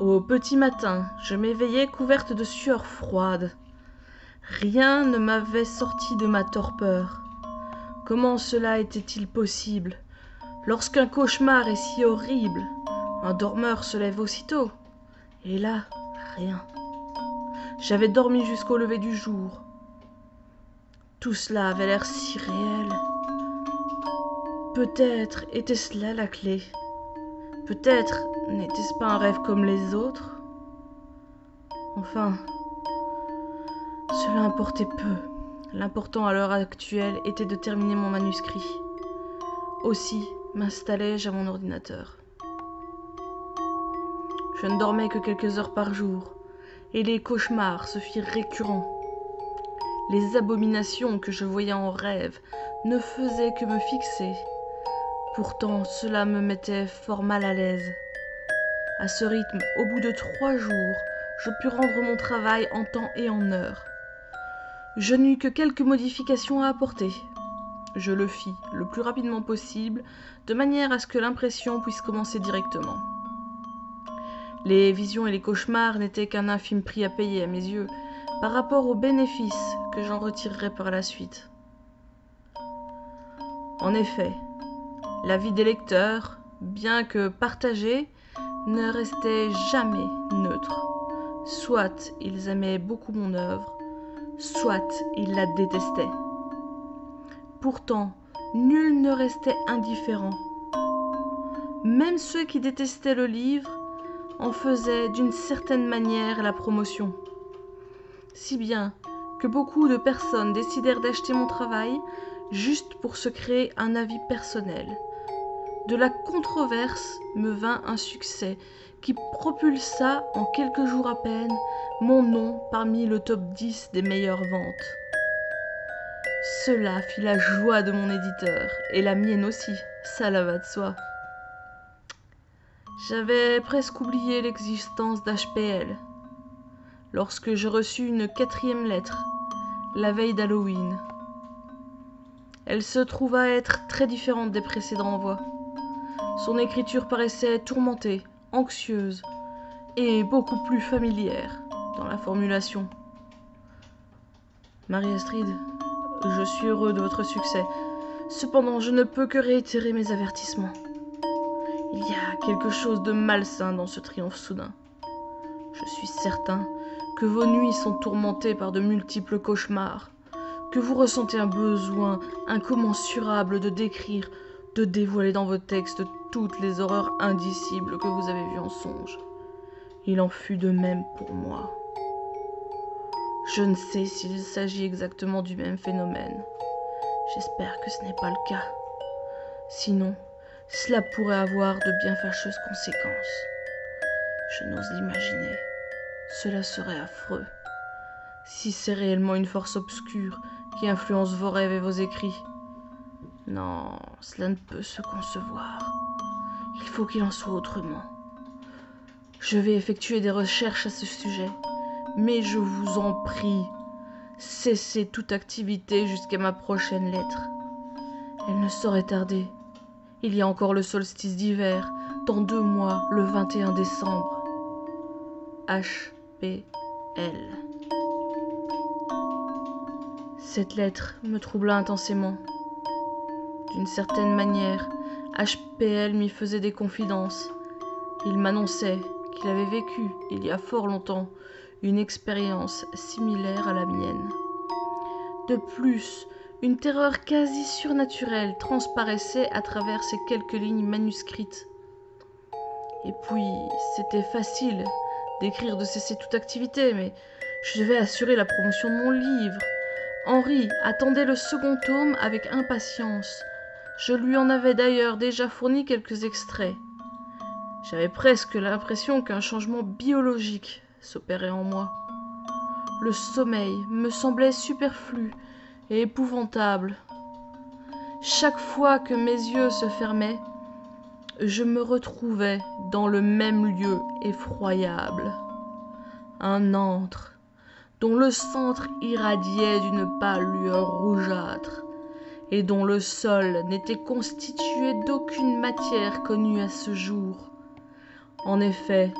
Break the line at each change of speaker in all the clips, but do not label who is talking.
Au petit matin, je m'éveillais couverte de sueur froide. Rien ne m'avait sorti de ma torpeur. Comment cela était-il possible? Lorsqu'un cauchemar est si horrible, un dormeur se lève aussitôt. Et là, rien. J'avais dormi jusqu'au lever du jour. Tout cela avait l'air si réel. Peut-être était-ce là la clé. Peut-être n'était-ce pas un rêve comme les autres. Enfin, cela importait peu. L'important à l'heure actuelle était de terminer mon manuscrit. Aussi m'installai-je à mon ordinateur. Je ne dormais que quelques heures par jour, et les cauchemars se firent récurrents. Les abominations que je voyais en rêve ne faisaient que me fixer. Pourtant, cela me mettait fort mal à l'aise. À ce rythme, au bout de 3 jours, je pus rendre mon travail en temps et en heure. Je n'eus que quelques modifications à apporter. Je le fis le plus rapidement possible, de manière à ce que l'impression puisse commencer directement. Les visions et les cauchemars n'étaient qu'un infime prix à payer à mes yeux, par rapport aux bénéfices que j'en retirerais par la suite. En effet, la vie des lecteurs, bien que partagée, ne restait jamais neutre. Soit ils aimaient beaucoup mon œuvre, soit ils la détestaient. Pourtant, nul ne restait indifférent. Même ceux qui détestaient le livre en faisaient d'une certaine manière la promotion. Si bien que beaucoup de personnes décidèrent d'acheter mon travail juste pour se créer un avis personnel. De la controverse me vint un succès qui propulsa en quelques jours à peine mon nom parmi le top 10 des meilleures ventes. Cela fit la joie de mon éditeur, et la mienne aussi, ça va de soi. J'avais presque oublié l'existence d'HPL, lorsque je reçus une 4e lettre, la veille d'Halloween. Elle se trouva être très différente des précédents envois. Son écriture paraissait tourmentée, anxieuse, et beaucoup plus familière dans la formulation. Marie-Astrid, je suis heureux de votre succès. Cependant, je ne peux que réitérer mes avertissements. Il y a quelque chose de malsain dans ce triomphe soudain. Je suis certain que vos nuits sont tourmentées par de multiples cauchemars, que vous ressentez un besoin incommensurable de décrire, de dévoiler dans vos textes toutes les horreurs indicibles que vous avez vues en songe. Il en fut de même pour moi. Je ne sais s'il s'agit exactement du même phénomène. J'espère que ce n'est pas le cas. Sinon, cela pourrait avoir de bien fâcheuses conséquences. Je n'ose l'imaginer. Cela serait affreux. Si c'est réellement une force obscure qui influence vos rêves et vos écrits. Non, cela ne peut se concevoir. Il faut qu'il en soit autrement. Je vais effectuer des recherches à ce sujet, mais je vous en prie, cessez toute activité jusqu'à ma prochaine lettre. Elle ne saurait tarder. Il y a encore le solstice d'hiver, dans 2 mois, le 21 décembre. HPL. Cette lettre me troubla intensément. D'une certaine manière, HPL m'y faisait des confidences. Il m'annonçait qu'il avait vécu, il y a fort longtemps, une expérience similaire à la mienne. De plus, une terreur quasi surnaturelle transparaissait à travers ces quelques lignes manuscrites. Et puis, c'était facile d'écrire de cesser toute activité, mais je devais assurer la promotion de mon livre. Henri attendait le 2e tome avec impatience. Je lui en avais d'ailleurs déjà fourni quelques extraits. J'avais presque l'impression qu'un changement biologique s'opérait en moi. Le sommeil me semblait superflu et épouvantable. Chaque fois que mes yeux se fermaient, je me retrouvais dans le même lieu effroyable. Un antre dont le centre irradiait d'une pâle lueur rougeâtre et dont le sol n'était constitué d'aucune matière connue à ce jour. En effet,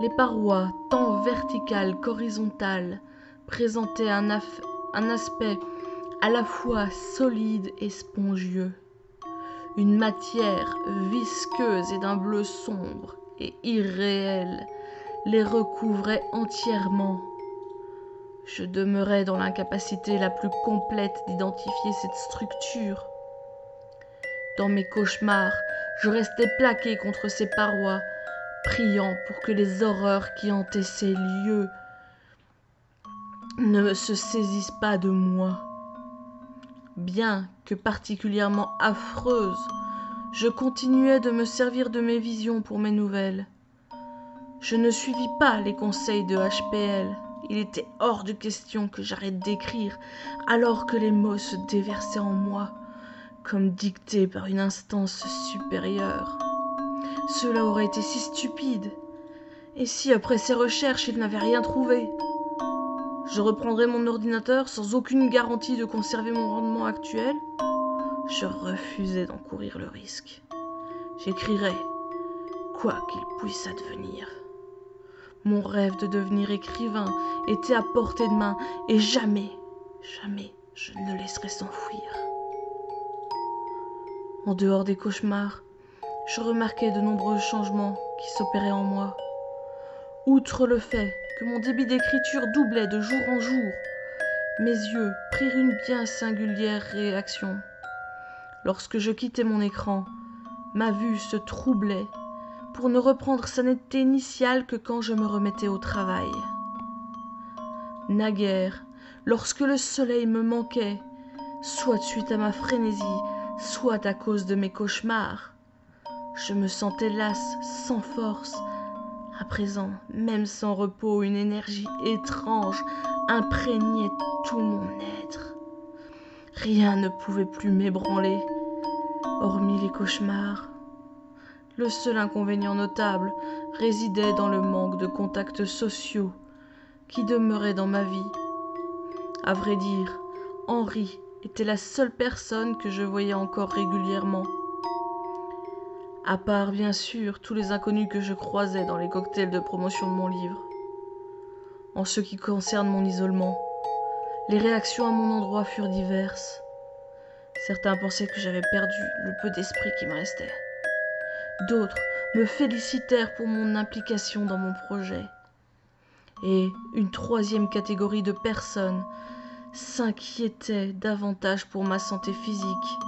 Les parois, tant verticales qu'horizontales, présentaient un aspect à la fois solide et spongieux. Une matière visqueuse et d'un bleu sombre et irréel les recouvrait entièrement. Je demeurais dans l'incapacité la plus complète d'identifier cette structure. Dans mes cauchemars, je restais plaqué contre ces parois, priant pour que les horreurs qui hantaient ces lieux ne se saisissent pas de moi. Bien que particulièrement affreuse, je continuais de me servir de mes visions pour mes nouvelles. Je ne suivis pas les conseils de HPL. Il était hors de question que j'arrête d'écrire alors que les mots se déversaient en moi, comme dictés par une instance supérieure. Cela aurait été si stupide. Et si, après ces recherches, il n'avait rien trouvé? Je reprendrais mon ordinateur sans aucune garantie de conserver mon rendement actuel? Je refusais d'en courir le risque. J'écrirais, quoi qu'il puisse advenir. Mon rêve de devenir écrivain était à portée de main et jamais, jamais je ne le laisserais s'enfuir. En dehors des cauchemars, je remarquais de nombreux changements qui s'opéraient en moi. Outre le fait que mon débit d'écriture doublait de jour en jour, mes yeux prirent une bien singulière réaction. Lorsque je quittais mon écran, ma vue se troublait pour ne reprendre sa netteté initiale que quand je me remettais au travail. Naguère, lorsque le soleil me manquait, soit suite à ma frénésie, soit à cause de mes cauchemars, je me sentais lasse, sans force. À présent, même sans repos, une énergie étrange imprégnait tout mon être. Rien ne pouvait plus m'ébranler, hormis les cauchemars. Le seul inconvénient notable résidait dans le manque de contacts sociaux qui demeurait dans ma vie. À vrai dire, Henri était la seule personne que je voyais encore régulièrement. À part, bien sûr, tous les inconnus que je croisais dans les cocktails de promotion de mon livre. En ce qui concerne mon isolement, les réactions à mon endroit furent diverses. Certains pensaient que j'avais perdu le peu d'esprit qui me restait. D'autres me félicitèrent pour mon implication dans mon projet. Et une troisième catégorie de personnes s'inquiétait davantage pour ma santé physique.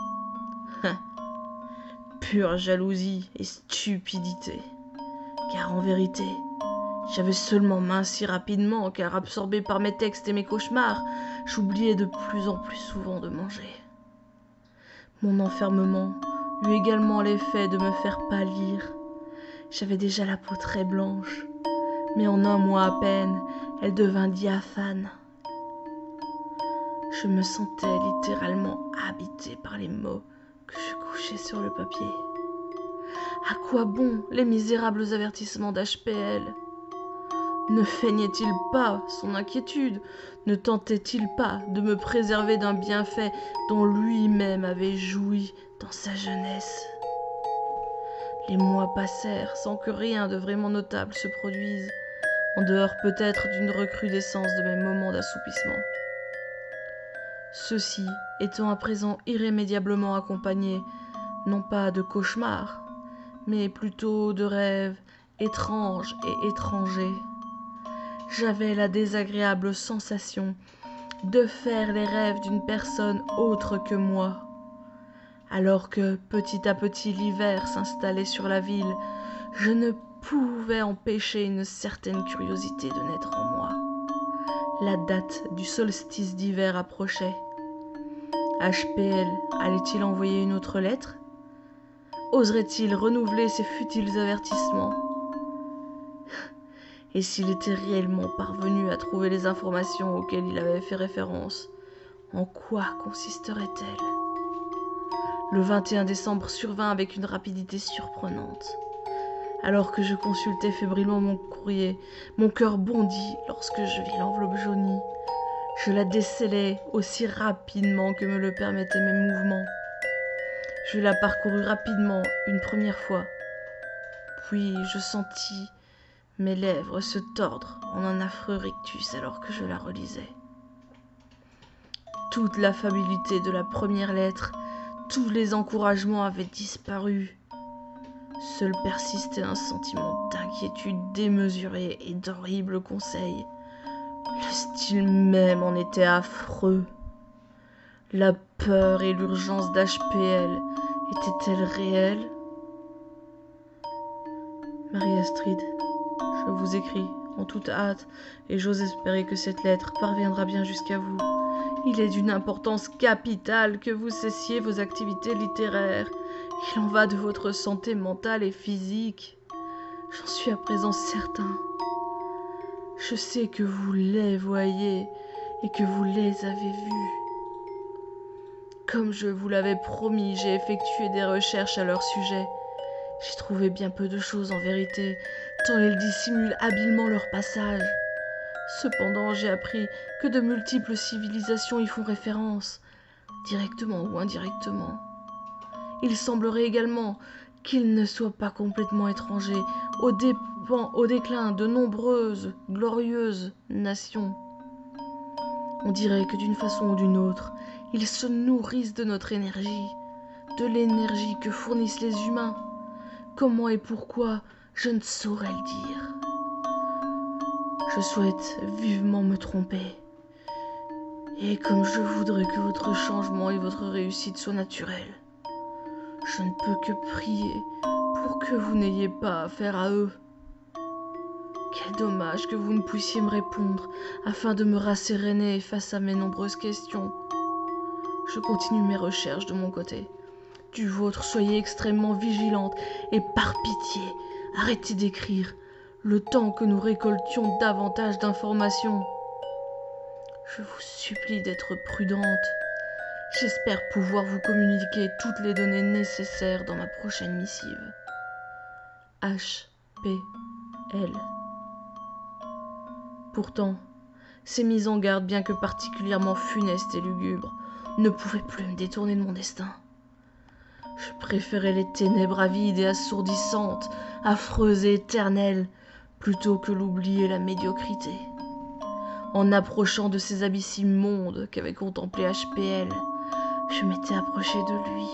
Pure jalousie et stupidité. Car en vérité, j'avais seulement minci rapidement, car absorbé par mes textes et mes cauchemars, j'oubliais de plus en plus souvent de manger. Mon enfermement eut également l'effet de me faire pâlir. J'avais déjà la peau très blanche, mais en un mois à peine, elle devint diaphane. Je me sentais littéralement habité par les mots que je couchais sur le papier. À quoi bon les misérables avertissements d'HPL? Ne feignait-il pas son inquiétude? Ne tentait-il pas de me préserver d'un bienfait dont lui-même avait joui dans sa jeunesse? Les mois passèrent sans que rien de vraiment notable se produise, en dehors peut-être d'une recrudescence de mes moments d'assoupissement. Ceux-ci étant à présent irrémédiablement accompagnés, non pas de cauchemars, mais plutôt de rêves étranges et étrangers. J'avais la désagréable sensation de faire les rêves d'une personne autre que moi. Alors que petit à petit l'hiver s'installait sur la ville, je ne pouvais empêcher une certaine curiosité de naître en moi. La date du solstice d'hiver approchait. HPL allait-il envoyer une autre lettre? Oserait-il renouveler ses futiles avertissements? Et s'il était réellement parvenu à trouver les informations auxquelles il avait fait référence, en quoi consisteraient-elles? Le 21 décembre survint avec une rapidité surprenante. Alors que je consultais fébrilement mon courrier, mon cœur bondit lorsque je vis l'enveloppe jaunie. Je la décellai aussi rapidement que me le permettaient mes mouvements. Je la parcourus rapidement une première fois. Puis je sentis mes lèvres se tordre en un affreux rictus alors que je la relisais. Toute l'affabilité de la première lettre, tous les encouragements avaient disparu. Seul persistait un sentiment d'inquiétude démesurée et d'horribles conseils. Le style même en était affreux. La peur et l'urgence d'HPL étaient-elles réelles? Marie-Astrid, je vous écris en toute hâte et j'ose espérer que cette lettre parviendra bien jusqu'à vous. Il est d'une importance capitale que vous cessiez vos activités littéraires. Il en va de votre santé mentale et physique. J'en suis à présent certain. Je sais que vous les voyez et que vous les avez vus. Comme je vous l'avais promis, j'ai effectué des recherches à leur sujet. J'ai trouvé bien peu de choses en vérité, tant ils dissimulent habilement leur passage. Cependant, j'ai appris que de multiples civilisations y font référence, directement ou indirectement. Il semblerait également qu'ils ne soient pas complètement étrangers au déclin de nombreuses, glorieuses nations. On dirait que d'une façon ou d'une autre, ils se nourrissent de notre énergie, de l'énergie que fournissent les humains. Comment et pourquoi, je ne saurais le dire. Je souhaite vivement me tromper. Et comme je voudrais que votre changement et votre réussite soient naturels, je ne peux que prier pour que vous n'ayez pas affaire à eux. Quel dommage que vous ne puissiez me répondre afin de me rasséréner face à mes nombreuses questions. Je continue mes recherches de mon côté. Du vôtre, soyez extrêmement vigilante et par pitié, arrêtez d'écrire le temps que nous récoltions davantage d'informations. Je vous supplie d'être prudente. J'espère pouvoir vous communiquer toutes les données nécessaires dans ma prochaine missive. H.P.L. Pourtant, ces mises en garde, bien que particulièrement funestes et lugubres, ne pouvaient plus me détourner de mon destin. Je préférais les ténèbres avides et assourdissantes, affreuses et éternelles, plutôt que l'oubli et la médiocrité. En approchant de ces abysses immondes qu'avait contemplé HPL, je m'étais approché de lui.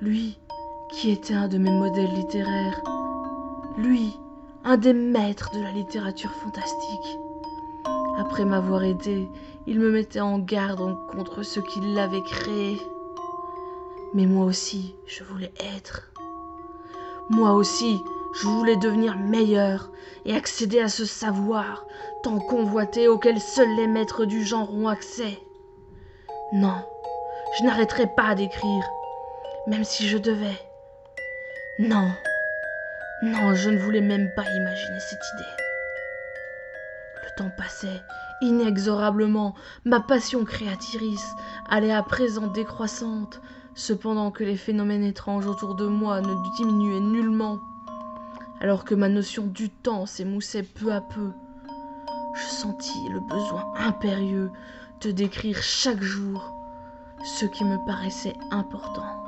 Lui, qui était un de mes modèles littéraires. Lui, un des maîtres de la littérature fantastique. Après m'avoir aidé, il me mettait en garde contre ceux qui l'avaient créé. Mais moi aussi, je voulais être. Moi aussi, je voulais devenir meilleur et accéder à ce savoir tant convoité auquel seuls les maîtres du genre ont accès. Non, je n'arrêterai pas d'écrire, même si je devais. Non, je ne voulais même pas imaginer cette idée. Le temps passait inexorablement, ma passion créatrice allait à présent décroissante, cependant que les phénomènes étranges autour de moi ne diminuaient nullement. Alors que ma notion du temps s'émoussait peu à peu, je sentis le besoin impérieux de décrire chaque jour ce qui me paraissait important.